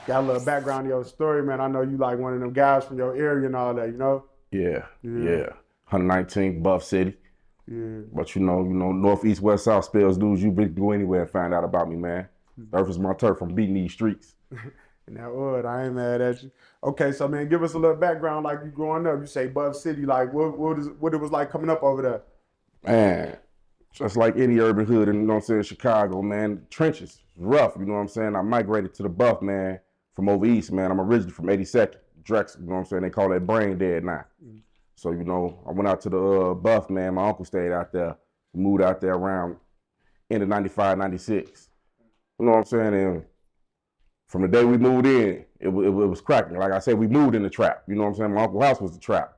got a little background in your story, man. I know you like one of them guys from your area and all that, you know? Yeah, Yeah, yeah. 119th Buff City. yeah. But northeast, west, south spells dudes. You can go anywhere and find out about me, man. Earth is my turf. I'm beating these streets. And that would, I ain't mad at you. Okay, so man, give us a little background like you growing up. You say Buff City, like what it was like coming up over there. Man, just like any urban hood in, Chicago, man, trenches, rough, you know what I'm saying? I migrated to the Buff, man, from over east, man. I'm originally from 82nd, Drexel, you know what I'm saying? They call that brain dead now. Mm. So, I went out to the Buff, man. My uncle stayed out there. We moved out there around end of 95, 96. You know what I'm saying? And from the day we moved in, it was cracking. Like I said, we moved in the trap. You know what I'm saying? My uncle's house was the trap.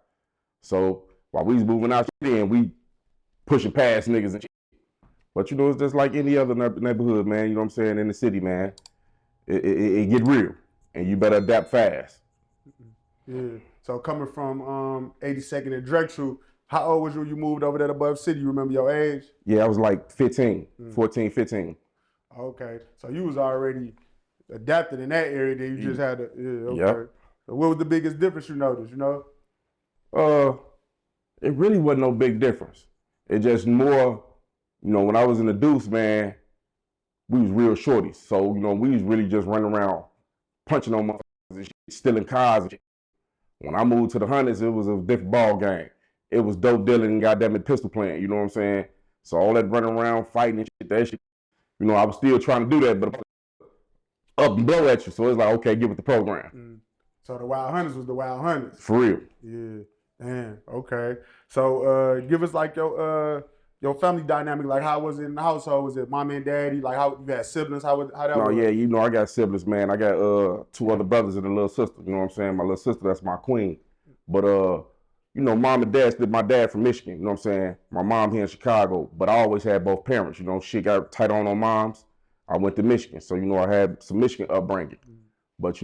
So while we was moving out in, we pushing past niggas and shit. But it's just like any other neighborhood, man. You know what I'm saying? In the city, man, it get real, and you better adapt fast. Yeah. So coming from 82nd and Drexel, how old was you when you moved over there to Buff City? You remember your age? Yeah, I was like 15, 14, 15. Okay. So you was already adapted in that area, then you just had to, yeah, okay. Yep. So what was the biggest difference you noticed, you know? Uh, it really wasn't no big difference. It just more, when I was in the deuce, man, we was real shorties. So, we was really just running around punching on motherfuckers and shit, stealing cars and shit. When I moved to the hundreds, it was a different ball game. It was dope dealing and goddamn it pistol playing, you know what I'm saying? So all that running around fighting and shit, that shit, I was still trying to do that, but up and blow at you. So it's like, okay, get with the program. Mm. So the Wild Hunters was the Wild Hunters. For real. Yeah. Damn. Okay. So give us like your family dynamic. Like how was it in the household? Was it mommy and daddy? Like how you had siblings? How that No, was? yeah, I got siblings, man. I got two other brothers and a little sister. You know what I'm saying? My little sister, that's my queen. But mom and dad, my dad from Michigan, you know what I'm saying? My mom here in Chicago, but I always had both parents, shit got tight on moms. I went to Michigan. So, I had some Michigan upbringing. But,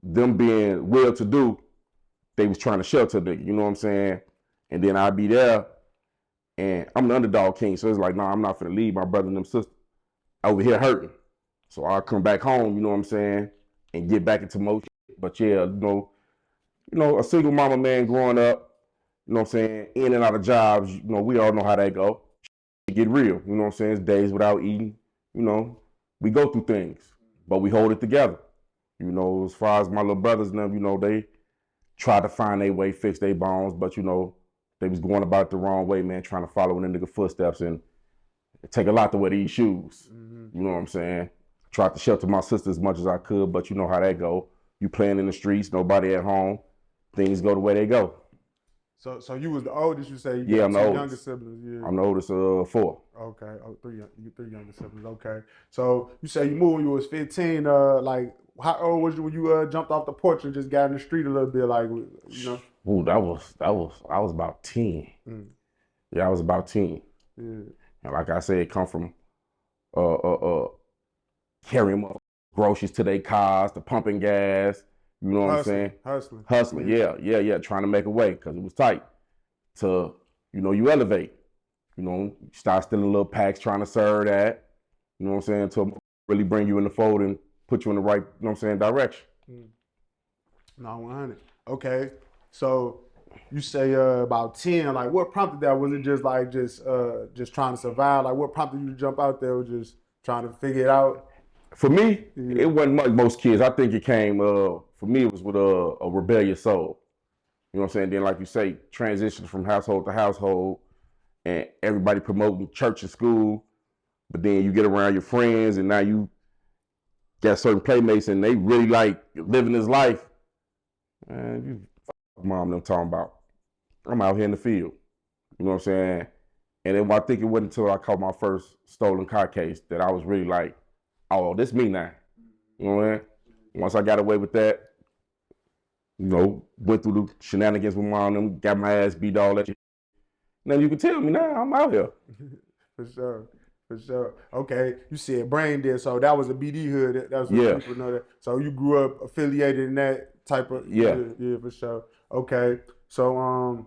them being well-to-do, they was trying to shelter nigga, you know what I'm saying? And then I'd be there, and I'm the underdog king, so it's like, nah, I'm not finna leave my brother and them sisters over here hurting. So I'll come back home, you know what I'm saying, and get back into motion. But yeah, a single mama man growing up, you know what I'm saying, in and out of jobs, we all know how that go. It get real, you know what I'm saying? It's days without eating, we go through things, but we hold it together. As far as my little brothers and them, they try to find their way, fix their bones, but they was going about it the wrong way, man, trying to follow in the nigga footsteps, and it take a lot to wear these shoes. Mm-hmm. You know what I'm saying? Tried to shelter my sister as much as I could, but you know how that go. You playing in the streets, nobody at home, things go the way they go. So you was the oldest, you say? You Yeah, got I'm the two oldest. younger siblings. Yeah. I'm the oldest of four. Okay. Oh, three younger siblings. Okay. So you say you moved when you was 15. Like how old was you when you jumped off the porch and just got in the street a little bit? Like Ooh, I was about 10. Mm. Yeah, I was about 10. Yeah. And like I said, it come from carrying groceries to their cars, the pumping gas, you know what I'm saying? Hustling, yeah, trying to make a way because it was tight. To, you elevate. You start stealing little packs, trying to serve that, you know what I'm saying, to really bring you in the fold and put you in the right, direction. No, 100. Okay. So you say about 10. Like what prompted that? Was it just like just trying to survive? Like what prompted you to jump out there? Was just trying to figure it out? For me, it wasn't like most kids. I think it came, for me, it was with a rebellious soul. You know what I'm saying? Then, like you say, transitions from household to household, and everybody promoting church and school. But then you get around your friends, and now you got certain playmates, and they really like living this life. Man, you mom them talking about, I'm out here in the field. You know what I'm saying? And then I think it wasn't until I caught my first stolen car case that I was really like, oh, this me now. You know what I mean? Once I got away with that, went through the shenanigans with mom and them, got my ass beat, all that shit. Now you can tell me now, I'm out here. For sure. Okay, you said brain dead, so that was a BD hood. That's what people know that. So you grew up affiliated in that type of yeah, for sure. Okay, so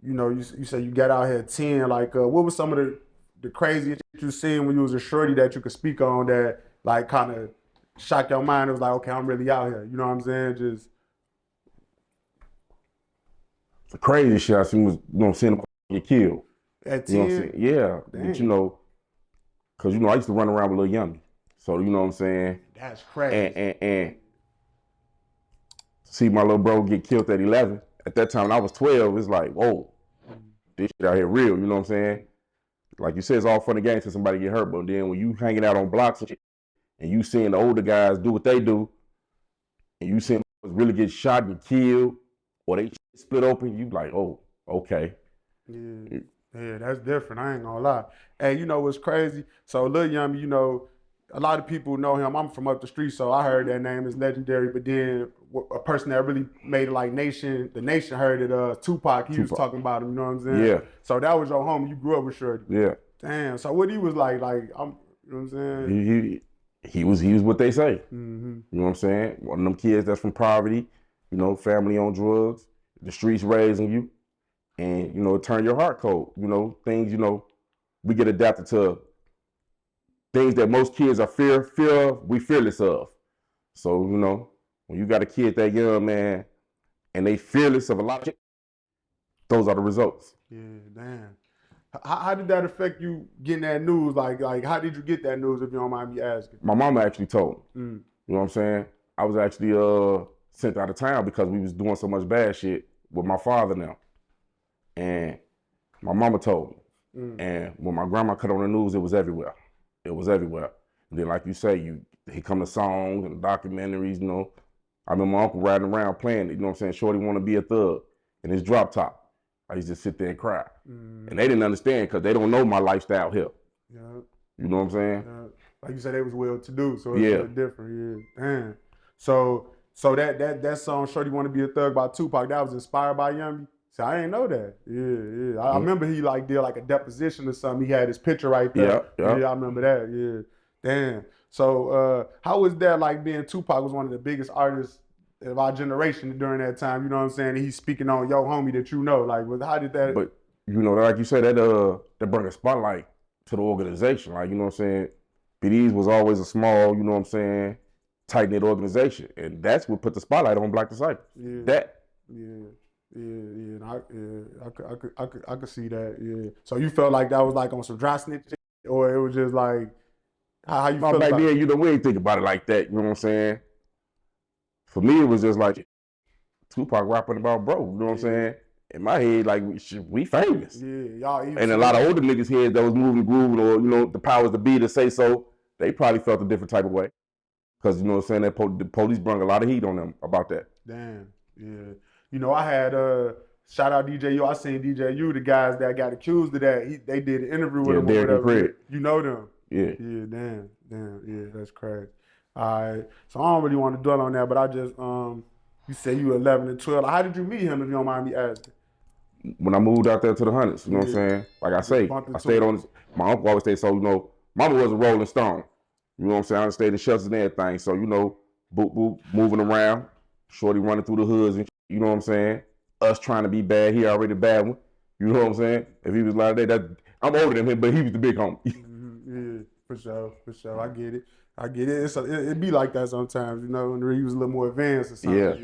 you said you got out here at 10. Like, what was some of the craziest you seen when you was a shorty that you could speak on that like kind of shocked your mind? It was like, okay, I'm really out here. You know what I'm saying? Just The crazy shit I seen was, seeing them get killed. at You know what I'm 10. saying? Yeah. But Dang. cause I used to run around with Lil Yummy. So you know what I'm saying? That's crazy. And see my little bro get killed at 11. At that time when I was 12, it's like, whoa, this shit out here real, you know what I'm saying? Like you said, it's all fun and games till somebody get hurt, but then when you hanging out on blocks and shit, and you seeing the older guys do what they do, and you seeing really get shot and killed, or they split open, you like, oh, okay. Yeah. Yeah, that's different. I ain't gonna lie. Hey, you know what's crazy? So Lil Yummy, you know, a lot of people know him. I'm from up the street, so I heard that name is legendary. But then a person that really made it like the nation heard it. 2pac, he was talking about him. You know what I'm saying? Yeah. So that was your homie. You grew up with Shorty. Yeah. Damn. So what he was like I'm, you know what I'm saying? He was what they say. Mm-hmm. You know what I'm saying? One of them kids that's from poverty, family on drugs, the streets raising you, and turn your heart cold. Things, we get adapted to things that most kids are fear of, we fearless of. So, when you got a kid that young, man, and they fearless of a lot of shit, those are the results. Yeah, damn. How did that affect you getting that news? Like how did you get that news, if you don't mind me asking? My mama actually told me. You know what I'm saying? I was actually sent out of town because we was doing so much bad shit with my father now. And my mama told me. And when my grandma cut on the news, it was everywhere. It was everywhere. And then, like you say, he come to songs and documentaries, I remember my uncle riding around playing it, you know what I'm saying? Shorty wanna be a thug in his drop top. I used to sit there and cry. And they didn't understand because they don't know my lifestyle here. Yeah. You know what I'm saying? Yeah. Like you said, they was well to do, so it's a little different. Yeah. Damn. So that song "Shorty Wanna Be a Thug" by 2pac, that was inspired by Yummy. So I didn't know that. Yeah. I remember he did like a deposition or something. He had his picture right there. Yeah, I remember that. Yeah. Damn. So how was that like being 2pac was one of the biggest artists of our generation during that time? You know what I'm saying? And he's speaking on your homie that you know. Like, how did that? But like you said, that brought a spotlight to the organization. Like, you know what I'm saying? BD's was always a small, you know what I'm saying, tight-knit organization. And that's what put the spotlight on Black Disciples. Yeah. That. Yeah. I could see that. Yeah. So you felt like that was like on some dry snitch shit, or it was just like how you feel? Back then, we ain't think about it like that. You know what I'm saying? For me, it was just like 2pac rapping about bro. You know what I'm saying? In my head, like we famous. Yeah, y'all. And a lot of older niggas heads that was moving, grooving, or the powers to be to say so, they probably felt a different type of way. Because you know what I'm saying, the police brought a lot of heat on them about that. Damn. Yeah. I had shout out DJU. I seen DJU, the guys that got accused of that. They did an interview with him or whatever. You know them. Yeah. Yeah. Damn. Yeah, that's crazy. All right. So I don't really want to dwell on that, but I just you say you 11 and 12. How did you meet him, if you don't mind me asking? When I moved out there to the hundreds, you know what I'm saying? Like I say, I stayed on. My uncle always stayed, so mama was a Rolling Stone. You know what I'm saying? I stayed in shelters and everything. So boop boop, moving around, Shorty running through the hoods, and you know what I'm saying? Us trying to be bad, he already the bad one. You know what I'm saying? If he was like that, I'm older than him, but he was the big homie. Yeah, for sure. I get it. It be like that sometimes, when he was a little more advanced or something. Yeah.